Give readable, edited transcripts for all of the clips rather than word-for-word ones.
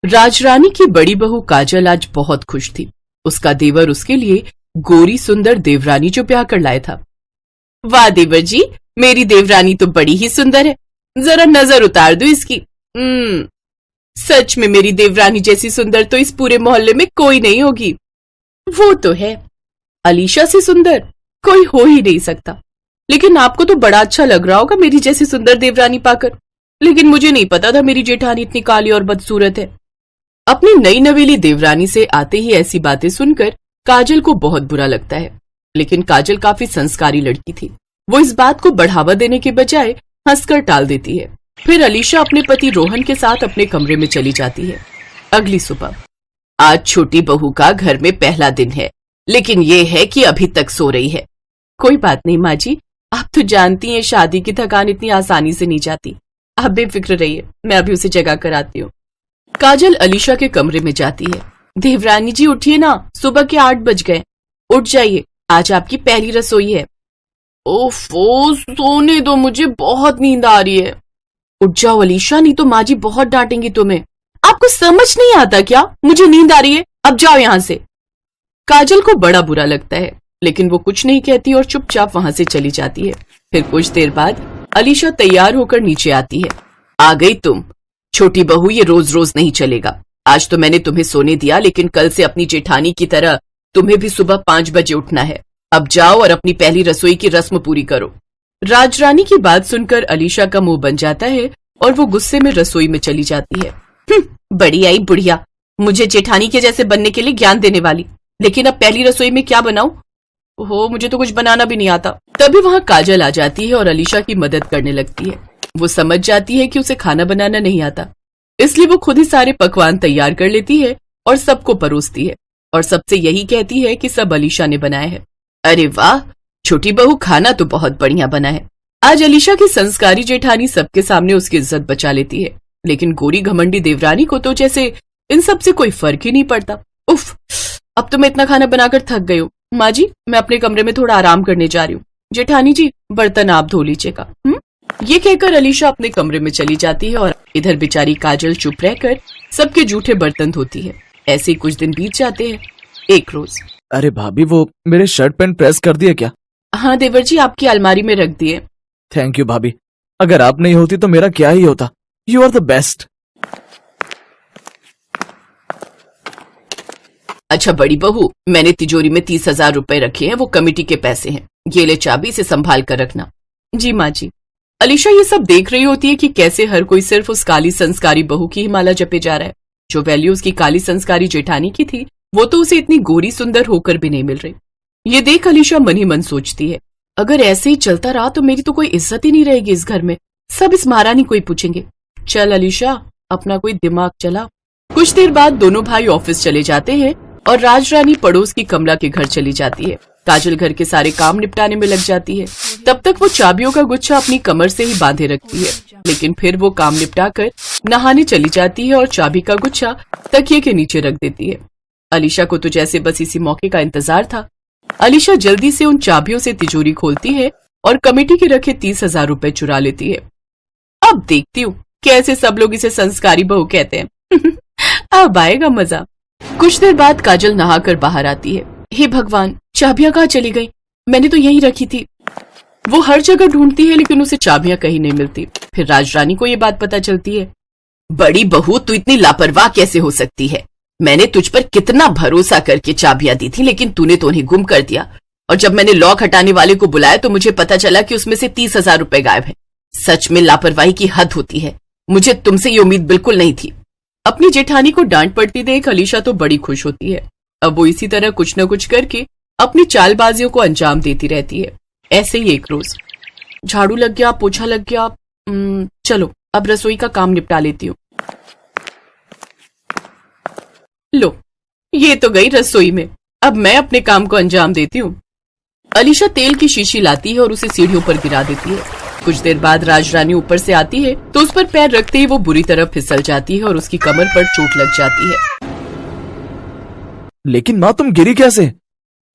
राजरानी की बड़ी बहू काजल आज बहुत खुश थी। उसका देवर उसके लिए गोरी सुंदर देवरानी जो ब्याह कर लाया था। वाह देवर जी, मेरी देवरानी तो बड़ी ही सुंदर है, जरा नजर उतार दो इसकी। सच में मेरी देवरानी जैसी सुंदर तो इस पूरे मोहल्ले में कोई नहीं होगी। वो तो है, अलीशा से सुंदर कोई हो ही नहीं सकता। लेकिन आपको तो बड़ा अच्छा लग रहा होगा मेरी जैसी सुंदर देवरानी पाकर, लेकिन मुझे नहीं पता था मेरी जेठानी इतनी काली और बदसूरत है। अपनी नई नवेली देवरानी से आते ही ऐसी बातें सुनकर काजल को बहुत बुरा लगता है। लेकिन काजल काफी संस्कारी लड़की थी, वो इस बात को बढ़ावा देने के बजाय हंसकर टाल देती है। फिर अलीशा अपने पति रोहन के साथ अपने कमरे में चली जाती है। अगली सुबह, आज छोटी बहू का घर में पहला दिन है, लेकिन ये है कि अभी तक सो रही है। कोई बात नहीं माँ जी, आप तो जानती हैं शादी की थकान इतनी आसानी से नहीं जाती। आप बेफिक्र रहिए, मैं अभी उसे जगा कर आती हूँ। काजल अलीशा के कमरे में जाती है। देवरानी जी उठिए ना, सुबह के 8 बज गए, उठ जाइए, आज आपकी पहली रसोई है। ओफो, सोने दो, मुझे बहुत नींद आ रही है। उठ जाओ अलीशा, नहीं तो माँ जी बहुत डांटेंगी तुम्हें। आपको समझ नहीं आता क्या, मुझे नींद आ रही है, अब जाओ यहाँ से। काजल को बड़ा बुरा लगता है, लेकिन वो कुछ नहीं कहती और चुपचाप वहां से चली जाती है। फिर कुछ देर बाद अलीशा तैयार होकर नीचे आती है। आ गई तुम? छोटी बहू, ये रोज रोज नहीं चलेगा। आज तो मैंने तुम्हें सोने दिया, लेकिन कल से अपनी जेठानी की तरह तुम्हें भी सुबह 5 बजे उठना है। अब जाओ और अपनी पहली रसोई की रस्म पूरी करो। राजरानी की बात सुनकर अलीशा का मुंह बन जाता है और वो गुस्से में रसोई में चली जाती है। बड़ी आई बुढ़िया, मुझे जेठानी के जैसे बनने के लिए ज्ञान देने वाली। लेकिन अब पहली रसोई में क्या बनाऊं? ओहो, मुझे तो कुछ बनाना भी नहीं आता। तभी वहां काजल आ जाती है और अलीशा की मदद करने लगती है। वो समझ जाती है कि उसे खाना बनाना नहीं आता, इसलिए वो खुद ही सारे पकवान तैयार कर लेती है और सबको परोसती है और सबसे यही कहती है कि सब अलीशा ने बनाया है। अरे वाह छोटी बहू, खाना तो बहुत बढ़िया बना है। आज अलीशा की संस्कारी जेठानी सबके सामने उसकी इज्जत बचा लेती है, लेकिन गोरी घमंडी देवरानी को तो जैसे इन सब से कोई फर्क ही नहीं पड़ता। उफ, अब तो मैं इतना खाना बनाकर थक गई हूँ। माँ जी, मैं अपने कमरे में थोड़ा आराम करने जा रही हूँ। जेठानी जी, बर्तन आप धो लीजिएगा। ये कहकर अलीशा अपने कमरे में चली जाती है और इधर बेचारी काजल चुप रहकर सबके जूठे बर्तन धोती है। ऐसे ही कुछ दिन बीत जाते हैं। एक रोज, अरे भाभी, वो मेरे शर्ट पैंट प्रेस कर दिए क्या? हाँ देवर जी, आपकी अलमारी में रख दिए। थैंक यू भाभी, अगर आप नहीं होती तो मेरा क्या ही होता। You are the best. अच्छा बड़ी बहू, मैंने तिजोरी में 30,000 रुपए रखे हैं, वो कमेटी के पैसे हैं। ये ले चाबी, से संभाल कर रखना। जी माँ जी। अलीशा ये सब देख रही होती है कि कैसे हर कोई सिर्फ उस काली संस्कारी बहू की ही माला जपे जा रहा है। जो वैल्यू उसकी काली संस्कारी जेठानी की थी, वो तो उसे इतनी गोरी सुंदर होकर भी नहीं मिल रही। ये देख अलीशा मन ही मन सोचती है, अगर ऐसे ही चलता रहा तो मेरी तो कोई इज्जत ही नहीं रहेगी इस घर में। सब इस महारानी को ही पूछेंगे। चल अलीशा, अपना कोई दिमाग चला। कुछ देर बाद दोनों भाई ऑफिस चले जाते हैं और राजरानी पड़ोस की कमला के घर चली जाती है। काजल घर के सारे काम निपटाने में लग जाती है। तब तक वो चाबियों का गुच्छा अपनी कमर से ही बांधे रखती है, लेकिन फिर वो काम निपटाकर नहाने चली जाती है और चाबी का गुच्छा तकिए के नीचे रख देती है। अलीशा को तो जैसे बस इसी मौके का इंतजार था। अलीशा जल्दी से उन चाबियों से तिजोरी खोलती है और कमेटी के रखे 30,000 रुपए चुरा लेती है। अब देखती हूँ कैसे सब लोग इसे संस्कारी बहू कहते हैं। अब आएगा मजा। कुछ देर बाद काजल नहाकर बाहर आती है। हे भगवान, चाबियां कहाँ चली गई? मैंने तो यहीं रखी थी। वो हर जगह ढूंढती है, लेकिन उसे चाबियां कहीं नहीं मिलती। फिर राजरानी को ये बात पता चलती है। बड़ी बहू, तू इतनी लापरवाह कैसे हो सकती है? मैंने तुझ पर कितना भरोसा करके चाबियां दी थी, लेकिन तूने तो उन्हें गुम कर दिया। और जब मैंने लॉक हटाने वाले को बुलाया तो मुझे पता चला कि उसमें से 30,000 रुपए गायब है। सच में लापरवाही की हद होती है। मुझे तुमसे ये उम्मीद बिल्कुल नहीं थी। अपनी जेठानी को डांट पड़ती देख अलीशा तो बड़ी खुश होती है। अब वो इसी तरह कुछ न कुछ करके अपनी चालबाजियों को अंजाम देती रहती है। ऐसे ही एक रोज, झाड़ू लग गया, पोछा लग गया, चलो अब रसोई का काम निपटा लेती हूँ। लो, ये तो गई रसोई में। अब मैं अपने काम को अंजाम देती हूँ। अलीशा तेल की शीशी लाती है और उसे सीढ़ियों पर गिरा देती है। कुछ देर बाद राजरानी ऊपर से आती है तो उस पर पैर रखते ही वो बुरी तरह फिसल जाती है और उसकी कमर पर चोट लग जाती है। लेकिन माँ, तुम गिरी कैसे?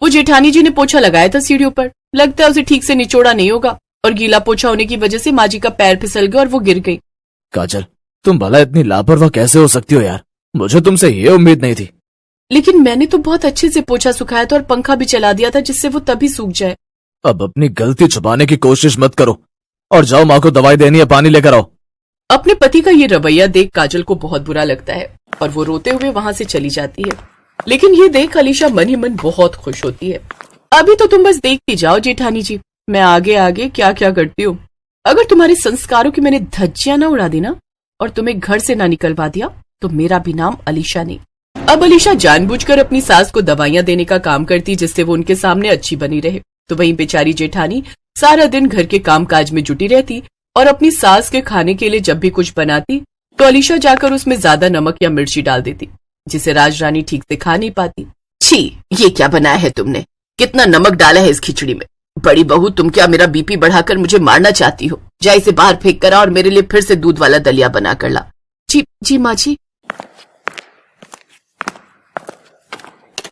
वो जेठानी जी ने पोछा लगाया था सीढ़ियों पर। लगता है उसे ठीक से निचोड़ा नहीं होगा और गीला पोछा होने की वजह से माँ जी का पैर फिसल गया और वो गिर गई। काजल, तुम भला इतनी लापरवाह कैसे हो सकती हो यार? मुझे तुमसे ये उम्मीद नहीं थी। लेकिन मैंने तो बहुत अच्छे से पोछा सुखाया था और पंखा भी चला दिया था जिससे वो तभी सूख जाए। अब अपनी गलती छुपाने की कोशिश मत करो और जाओ, माँ को दवाई देनी है, पानी लेकर आओ। अपने पति का ये रवैया देख काजल को बहुत बुरा लगता है और वो रोते हुए वहां से चली जाती है। लेकिन ये देख अलीशा मन ही मन बहुत खुश होती है। अभी तो तुम बस देखती जाओ जेठानी जी, मैं आगे आगे क्या क्या करती हूँ। अगर तुम्हारे संस्कारों की मैंने धज्जियां ना उड़ा दी ना और तुम्हें घर से ना निकलवा दिया तो मेरा भी नाम अलीशा नहीं। अब अलीशा जानबूझकर अपनी सास को दवाइयां देने का काम करती जिससे वो उनके सामने अच्छी बनी रहे। तो वहीं बेचारी जेठानी सारा दिन घर के कामकाज में जुटी रहती और अपनी सास के खाने के लिए जब भी कुछ बनाती तो अलीशा जाकर उसमें ज्यादा नमक या मिर्ची डाल देती जिसे राजरानी ठीक से खा नहीं पाती। छी, ये क्या बनाया है तुमने? कितना नमक डाला है इस खिचड़ी में? बड़ी बहू, तुम क्या मेरा बीपी बढ़ाकर मुझे मारना चाहती हो? जा इसे बाहर फेंक कर आ और मेरे लिए फिर से दूध वाला दलिया बना कर ला। जी जी माँ जी।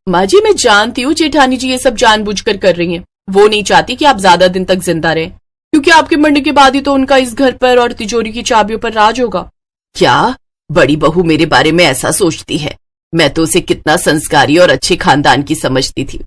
माँ जी, मैं जानती हूँ जेठानी जी ये सब जानबूझकर कर रही हैं। वो नहीं चाहती कि आप ज्यादा दिन तक जिंदा रहें, क्योंकि आपके मरने के बाद ही तो उनका इस घर पर और तिजोरी की चाबियों पर राज होगा। क्या बड़ी बहू मेरे बारे में ऐसा सोचती है? मैं तो उसे कितना संस्कारी और अच्छे खानदान की समझती थी।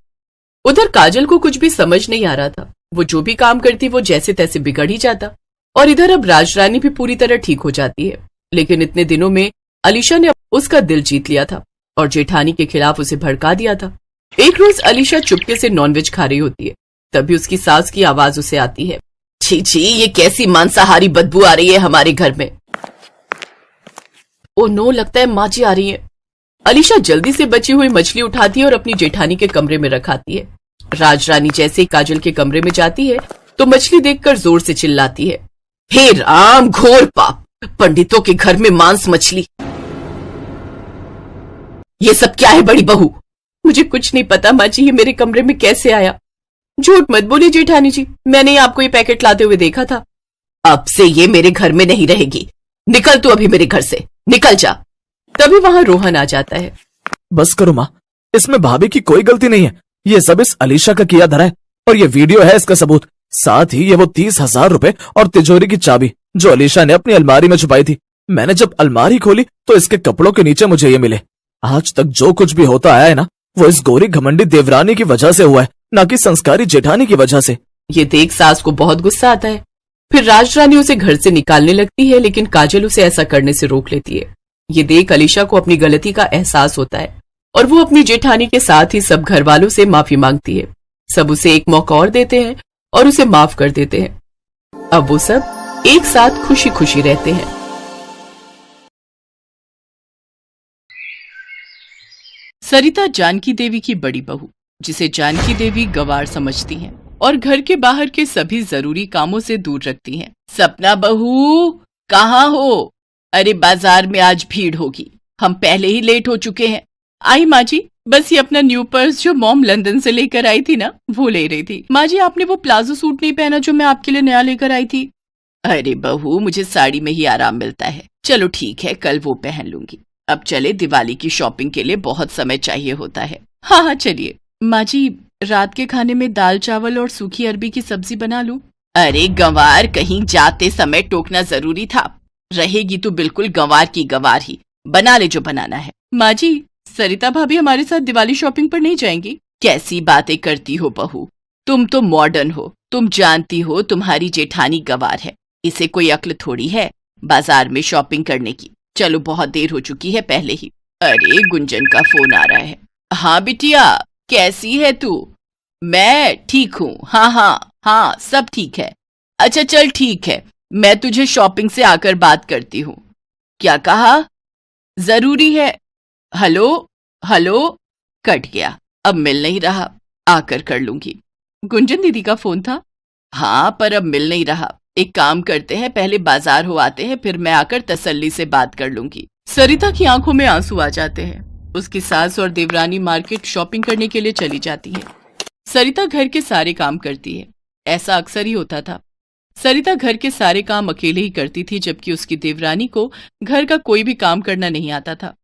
उधर काजल को कुछ भी समझ नहीं आ रहा था। वो जो भी काम करती वो जैसे तैसे बिगड़ ही जाता और इधर अब राजरानी भी पूरी तरह ठीक हो जाती है। लेकिन इतने दिनों में अलीशा ने उसका दिल जीत लिया था और जेठानी के खिलाफ उसे भड़का दिया था। एक रोज अलीशा चुपके से नॉनवेज खा रही होती है, तभी उसकी सास की आवाज उसे आती है। छी छी, ये कैसी मांसाहारी बदबू आ रही है हमारे घर में। ओ नो, लगता है माँ जी आ रही है। अलीशा जल्दी से बची हुई मछली उठाती है और अपनी जेठानी के कमरे में रखाती है। राजरानी जैसे ही काजल के कमरे में जाती है तो मछली देखकर जोर से चिल्लाती है, हे राम, घोर पाप! पंडितों के घर में मांस मछली! ये सब क्या है बड़ी बहू? मुझे कुछ नहीं पता माँ जी, ये मेरे कमरे में कैसे आया? झूठ मत बोलिए जेठानी जी, मैंने ही आपको ये पैकेट लाते हुए देखा था। अब से ये मेरे घर में नहीं रहेगी। निकल तू अभी मेरे घर से, निकल जा। तभी वहां रोहन आ जाता है। बस करो माँ, इसमें भाभी की कोई गलती नहीं है। ये सब इस अलीशा का किया धरा है और ये वीडियो है इसका सबूत। साथ ही ये वो 30,000 रुपए और तिजोरी की चाबी जो अलीशा ने अपनी अलमारी में छुपाई थी। मैंने जब अलमारी खोली तो इसके कपड़ों के नीचे मुझे ये मिले। आज तक जो कुछ भी होता आया है ना, वो इस गोरी घमंडी देवरानी की वजह से हुआ है, न कि संस्कारी जेठानी की वजह से। ये देख सास को बहुत गुस्सा आता है। फिर राजरानी उसे घर से निकालने लगती है, लेकिन काजल उसे ऐसा करने से रोक लेती है। ये देख अलीशा को अपनी गलती का एहसास होता है और वो अपनी जेठानी के साथ ही सब घर वालों से माफी मांगती है। सब उसे एक मौका और देते हैं और उसे माफ कर देते हैं। अब वो सब एक साथ खुशी खुशी रहते हैं। सरिता जानकी देवी की बड़ी बहू, जिसे जानकी देवी गवार समझती हैं और घर के बाहर के सभी जरूरी कामों से दूर रखती हैं। सपना बहू, कहाँ हो? अरे बाजार में आज भीड़ होगी, हम पहले ही लेट हो चुके हैं। आई माँ जी, बस ये अपना न्यू पर्स जो मॉम लंदन से लेकर आई थी ना, वो ले रही थी। माँ जी, आपने वो प्लाजो सूट नहीं पहना जो मैं आपके लिए नया लेकर आई थी। अरे बहू, मुझे साड़ी में ही आराम मिलता है। चलो ठीक है, कल वो पहन लूंगी। अब चले, दिवाली की शॉपिंग के लिए बहुत समय चाहिए होता है। हाँ हाँ चलिए। माँ जी, रात के खाने में दाल चावल और सूखी अरबी की सब्जी बना लूं? अरे गंवार, कहीं जाते समय टोकना जरूरी था। रहेगी तो बिल्कुल गंवार की गंवार ही, बना ले जो बनाना है। माँ जी, सरिता भाभी हमारे साथ दिवाली शॉपिंग पर नहीं जाएंगी? कैसी बातें करती हो बहू, तुम तो मॉडर्न हो। तुम जानती हो तुम्हारी जेठानी गंवार है, इसे कोई अक्ल थोड़ी है बाजार में शॉपिंग करने की। चलो, बहुत देर हो चुकी है पहले ही। अरे गुंजन का फोन आ रहा है। हाँ बिटिया, कैसी है तू? मैं ठीक हूँ। हाँ हाँ हाँ, सब ठीक है। अच्छा चल ठीक है, मैं तुझे शॉपिंग से आकर बात करती हूँ। क्या कहा? जरूरी है। हेलो हेलो, कट गया। अब मिल नहीं रहा, आकर कर लूंगी। गुंजन दीदी का फोन था। हाँ, पर अब मिल नहीं रहा। एक काम करते हैं, पहले बाजार हो आते हैं, फिर मैं आकर तसल्ली से बात कर लूंगी। सरिता की आंखों में आंसू आ जाते हैं। उसकी सास और देवरानी मार्केट शॉपिंग करने के लिए चली जाती है। सरिता घर के सारे काम करती है। ऐसा अक्सर ही होता था। सरिता घर के सारे काम अकेले ही करती थी, जबकि उसकी देवरानी को घर का कोई भी काम करना नहीं आता था।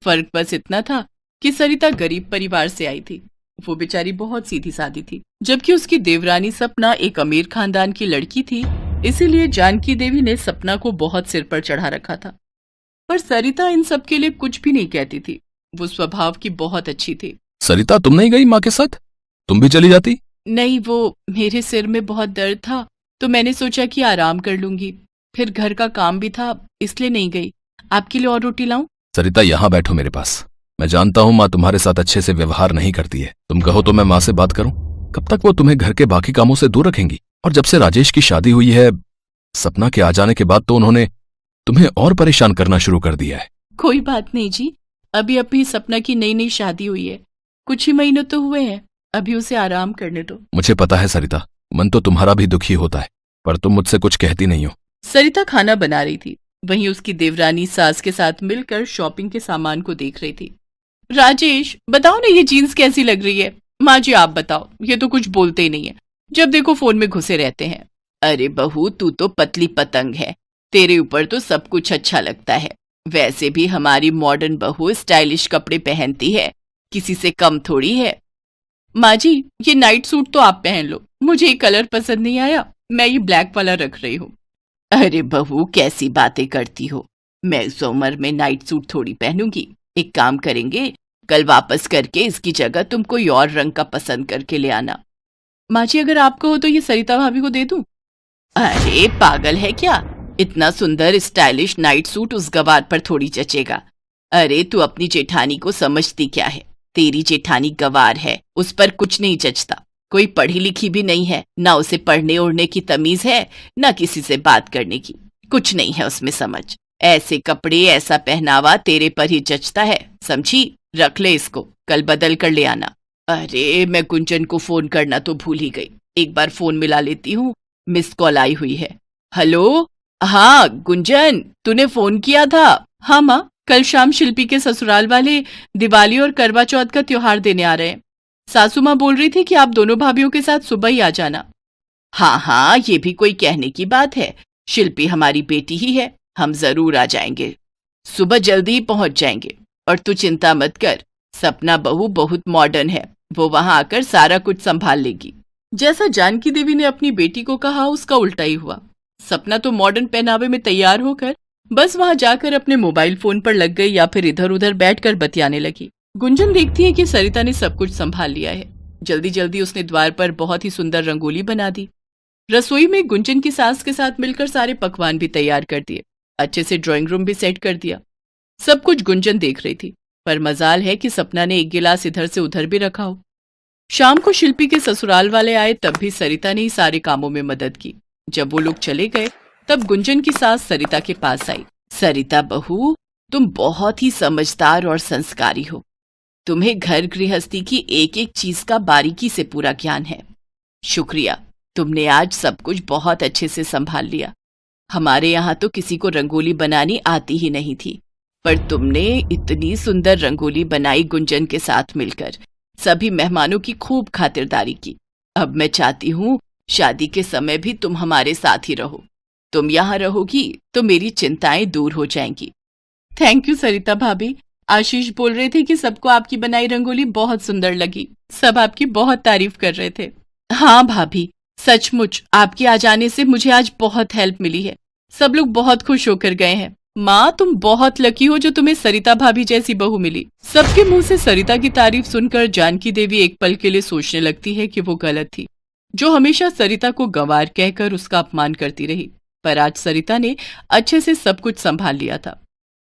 फर्क बस इतना था कि सरिता गरीब परिवार से आई थी। वो बेचारी बहुत सीधी सादी थी, जबकि उसकी देवरानी सपना एक अमीर खानदान की लड़की थी। इसीलिए जानकी देवी ने सपना को बहुत सिर पर चढ़ा रखा था। पर सरिता इन सब के लिए कुछ भी नहीं कहती थी। वो स्वभाव की बहुत अच्छी थी। सरिता, तुम नहीं गई माँ के साथ? तुम भी चली जाती। नहीं, वो मेरे सिर में बहुत दर्द था तो मैंने सोचा कि आराम कर लूंगी। फिर घर का काम भी था, इसलिए नहीं गई। आपके लिए और रोटी लाऊं? सरिता, यहाँ बैठो मेरे पास। मैं जानता हूँ माँ तुम्हारे साथ अच्छे से व्यवहार नहीं करती है। तुम कहो तो मैं माँ से बात करूं? कब तक वो तुम्हें घर के बाकी कामों से दूर रखेंगी? और जब से राजेश की शादी हुई है, सपना के आ जाने के बाद तो उन्होंने तुम्हें और परेशान करना शुरू कर दिया है। कोई बात नहीं जी, अभी सपना की नई नई शादी हुई है, कुछ ही महीनों तो हुए हैं, अभी उसे आराम करने दो। मुझे पता है सरिता, मन तो तुम्हारा भी दुखी होता है, पर तुम मुझसे कुछ कहती नहीं हो। सरिता खाना बना रही थी, वहीं उसकी देवरानी सास के साथ मिलकर शॉपिंग के सामान को देख रही थी। राजेश, बताओ ना ये जीन्स कैसी लग रही है? माँ जी आप बताओ, ये तो कुछ बोलते ही नहीं है, जब देखो फोन में घुसे रहते हैं। अरे बहू, तू तो पतली पतंग है, तेरे ऊपर तो सब कुछ अच्छा लगता है। वैसे भी हमारी मॉडर्न बहू स्टाइलिश कपड़े पहनती है, किसी से कम थोड़ी है। माँ जी, ये नाइट सूट तो आप पहन लो, मुझे ये कलर पसंद नहीं आया, मैं ये ब्लैक वाला रख रही हूँ। अरे बहू, कैसी बातें करती हो, मैं इस उम्र में नाइट सूट थोड़ी पहनूंगी। एक काम करेंगे, कल वापस करके इसकी जगह तुम कोई और रंग का पसंद करके ले आना। माँ जी, अगर आपको हो तो ये सरिता भाभी को दे दूं? अरे पागल है क्या, इतना सुंदर स्टाइलिश नाइट सूट उस गवार पर थोड़ी जचेगा। अरे तू अपनी जेठानी को समझती क्या है? तेरी जेठानी गवार है, उस पर कुछ नहीं जचता। कोई पढ़ी लिखी भी नहीं है, ना उसे पढ़ने ओढ़ने की तमीज है, ना किसी से बात करने की, कुछ नहीं है उसमें समझ। ऐसे कपड़े, ऐसा पहनावा तेरे पर ही जचता है, समझी? रख ले इसको, कल बदल कर ले आना। अरे मैं गुंजन को फोन करना तो भूल ही गई, एक बार फोन मिला लेती हूँ, मिस कॉल आई हुई है। हेलो, हाँ गुंजन, तूने फोन किया था? हाँ माँ, कल शाम शिल्पी के ससुराल वाले दिवाली और करवा चौथ का त्योहार देने आ रहे हैं। सासू माँ बोल रही थी कि आप दोनों भाभीों के साथ सुबह ही आ जाना। हाँ हाँ, ये भी कोई कहने की बात है, शिल्पी हमारी बेटी ही है, हम जरूर आ जाएंगे, सुबह जल्दी ही पहुंच जाएंगे। और तू चिंता मत कर, सपना बहू बहुत मॉडर्न है, वो वहां आकर सारा कुछ संभाल लेगी। जैसा जानकी देवी ने अपनी बेटी को कहा, उसका उल्टा ही हुआ। सपना तो मॉडर्न पहनावे में तैयार होकर बस वहां जाकर अपने मोबाइल फोन पर लग गई या फिर इधर उधर बैठकर बतियाने लगी। गुंजन देखती है कि सरिता ने सब कुछ संभाल लिया है। जल्दी जल्दी उसने द्वार पर बहुत ही सुंदर रंगोली बना दी। रसोई में गुंजन की सास के साथ मिलकर सारे पकवान भी तैयार कर दिए, अच्छे से ड्राइंग रूम भी सेट कर दिया। सब कुछ गुंजन देख रही थी, पर मजाल है कि सपना ने एक गिलास इधर से उधर भी रखा हो। शाम को शिल्पी के ससुराल वाले आए, तब भी सरिता ने ही सारे कामों में मदद की। जब वो लोग चले गए, तब गुंजन की सास सरिता के पास आई। सरिता बहू, तुम बहुत ही समझदार और संस्कारी हो, तुम्हें घर गृहस्थी की एक एक चीज का बारीकी से पूरा ज्ञान है। शुक्रिया, तुमने आज सब कुछ बहुत अच्छे से संभाल लिया। हमारे यहाँ तो किसी को रंगोली बनानी आती ही नहीं थी, पर तुमने इतनी सुंदर रंगोली बनाई गुंजन के साथ मिलकर, सभी मेहमानों की खूब खातिरदारी की। अब मैं चाहती हूँ शादी के समय भी तुम हमारे साथ ही रहो। तुम यहाँ रहोगी तो मेरी चिंताएं दूर हो जाएंगी। थैंक यू सरिता भाभी, आशीष बोल रहे थे कि सबको आपकी बनाई रंगोली बहुत सुंदर लगी, सब आपकी बहुत तारीफ कर रहे थे। हाँ भाभी, सचमुच आपके आ जाने से मुझे आज बहुत हेल्प मिली है, सब लोग बहुत खुश होकर गए हैं। माँ, तुम बहुत लकी हो जो तुम्हें सरिता भाभी जैसी बहू मिली। सबके मुंह से सरिता की तारीफ सुनकर जानकी देवी एक पल के लिए सोचने लगती है कि वो गलत थी, जो हमेशा सरिता को गंवार कहकर उसका अपमान करती रही। पर आज सरिता ने अच्छे से सब कुछ संभाल लिया था।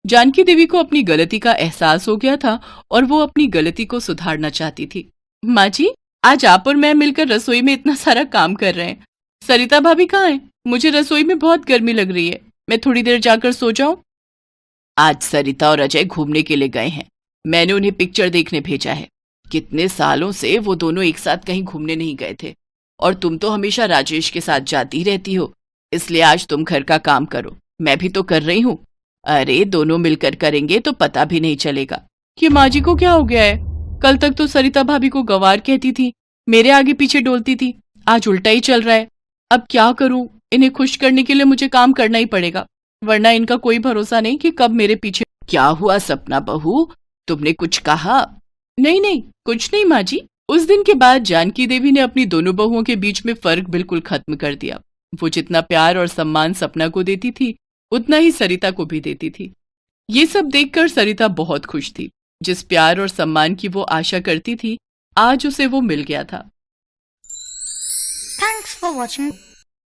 जानकी देवी को अपनी गलती का एहसास हो गया था और वो अपनी गलती को सुधारना चाहती थी। माँ जी, आज आप और मैं मिलकर रसोई में इतना सारा काम कर रहे हैं, सरिता भाभी कहाँ है? मुझे रसोई में बहुत गर्मी लग रही है, मैं थोड़ी देर जाकर सो जाऊं? आज सरिता और अजय घूमने के लिए गए हैं, मैंने उन्हें पिक्चर देखने भेजा है। कितने सालों से वो दोनों एक साथ कहीं घूमने नहीं गए थे, और तुम तो हमेशा राजेश के साथ जाती रहती हो, इसलिए आज तुम घर का काम करो, मैं भी तो कर रही हूँ। अरे दोनों मिलकर करेंगे तो पता भी नहीं चलेगा। कि माँ जी को क्या हो गया है? कल तक तो सरिता भाभी को गंवार कहती थी, मेरे आगे पीछे डोलती थी, आज उल्टा ही चल रहा है। अब क्या करूं? इन्हें खुश करने के लिए मुझे काम करना ही पड़ेगा, वरना इनका कोई भरोसा नहीं कि कब मेरे पीछे। क्या हुआ सपना बहू, तुमने कुछ कहा? नहीं नहीं, कुछ नहीं माँ जी। उस दिन के बाद जानकी देवी ने अपनी दोनों बहुओं के बीच में फर्क बिल्कुल खत्म कर दिया। वो जितना प्यार और सम्मान सपना को देती थी, उतना ही सरिता को भी देती थी। ये सब देखकर सरिता बहुत खुश थी। जिस प्यार और सम्मान की वो आशा करती थी, आज उसे वो मिल गया था। Thanks for watching.